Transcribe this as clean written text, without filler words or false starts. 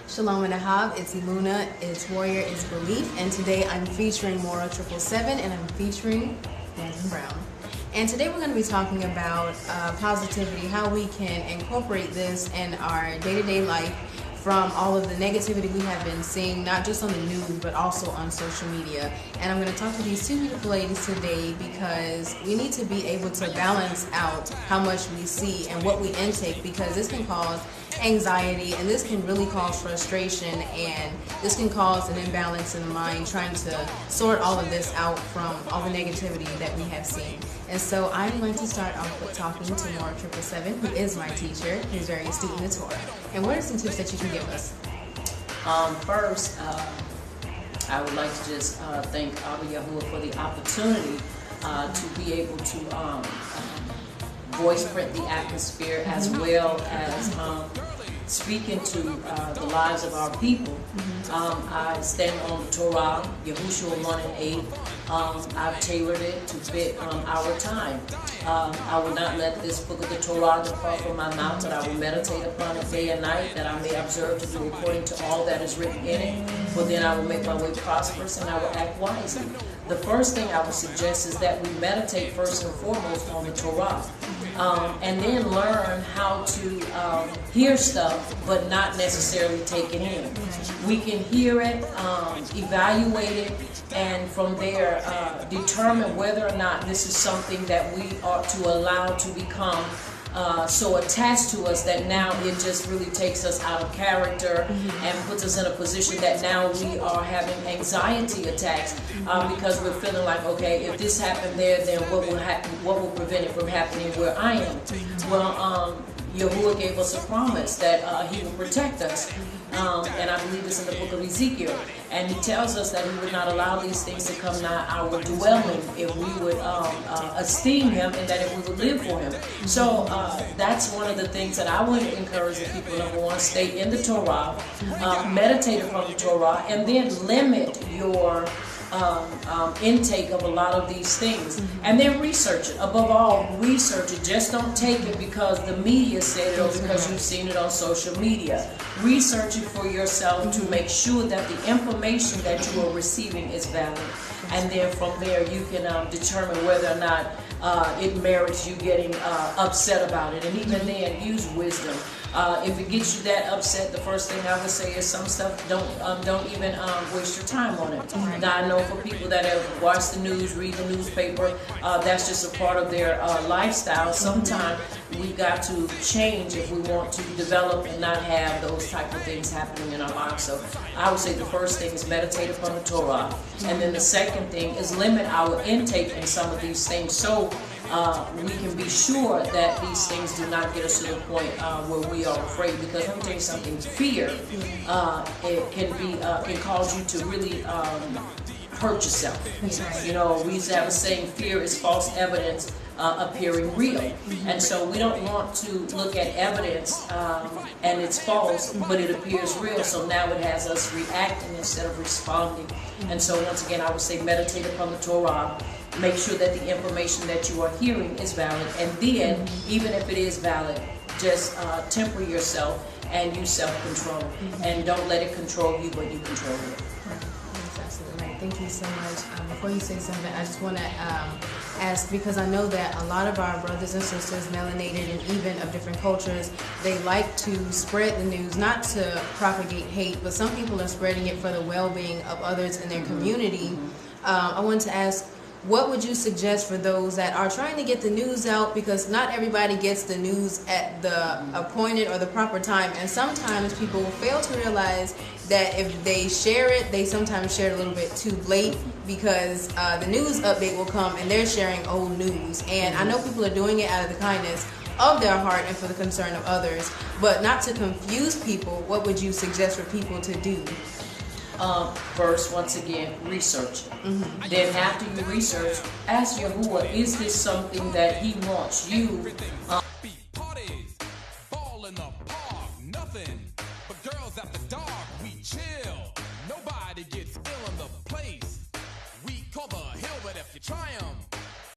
Shalom and Ahab, it's Iluna, it's Warrior, it's Belief, and today I'm featuring Morah 777 and I'm featuring Yasmin Brown. And today we're going to be talking about positivity, how we can incorporate this in our day-to-day life from all of the negativity we have been seeing, not just on the news, but also on social media. And I'm going to talk to these two beautiful ladies today because we need to be able to balance out how much we see and what we intake, because this can cause anxiety and this can really cause frustration, and this can cause an imbalance in the mind trying to sort all of this out from all the negativity that we have seen. And so I'm going to start off with talking to Morah 777, who is my teacher, who's very astute in the Torah. And what are some tips that you can give us? First, I would like to just thank Abba Yahuwah for the opportunity to be able to voice print the atmosphere, as well as speak into the lives of our people. I stand on the Torah, Yahushua 1 and 8. I've tailored it to fit our time. I will not let this book of the Torah depart from my mouth, but I will meditate upon it day and night, that I may observe to do according to all that is written in it. For then I will make my way prosperous and I will act wisely. The first thing I would suggest is that we meditate first and foremost on the Torah. And then learn how to hear stuff, but not necessarily take it in. We can hear it, evaluate it, and from there determine whether or not this is something that we ought to allow to become so attached to us that now it just really takes us out of character and puts us in a position that now we are having anxiety attacks because we're feeling like, okay, if this happened there, then what will happen? What will prevent it from happening where I am? Well, Yahuwah gave us a promise that He will protect us. And I believe it's in the book of Ezekiel. And He tells us that He would not allow these things to come nigh our dwelling if we would esteem Him, and that if we would live for Him. So that's one of the things that I would encourage the people. Number one, stay in the Torah, meditate upon the Torah, and then limit your intake of a lot of these things, and then research it. Above all, research it. Just don't take it because the media said it or because you've seen it on social media. Research it for yourself to make sure that the information that you are receiving is valid, and then from there you can determine whether or not it merits you getting upset about it. And even then, use wisdom. If it gets you that upset, the first thing I would say is some stuff don't even waste your time on it. Now, I know for people that have watched the news, read the newspaper, that's just a part of their lifestyle. Sometimes we've got to change if we want to develop and not have those type of things happening in our lives. So I would say the first thing is meditate upon the Torah, and then the second thing is limit our intake in some of these things, so we can be sure that these things do not get us to the point where we are afraid. Because let me tell you something, fear, it can cause you to really hurt yourself. You know, we used to have a saying, fear is false evidence appearing real. And so we don't want to look at evidence and it's false, but it appears real. So now it has us reacting instead of responding. And so once again, I would say meditate upon the Torah. Make sure that the information that you are hearing is valid, and then, even if it is valid, just temper yourself and use self-control, and don't let it control you, but you control it. That's absolutely right. Thank you so much. Before you say something, I just want to ask, because I know that a lot of our brothers and sisters, melanated and even of different cultures, they like to spread the news, not to propagate hate, but some people are spreading it for the well-being of others in their community. I wanted to ask, what would you suggest for those that are trying to get the news out, because not everybody gets the news at the appointed or the proper time, and sometimes people fail to realize that if they share it, they sometimes share it a little bit too late, because the news update will come and they're sharing old news. And I know people are doing it out of the kindness of their heart and for the concern of others, but not to confuse people. What would you suggest for people to do? First, once again, research. Then after you research, ask Yahuwah, is this something that He wants you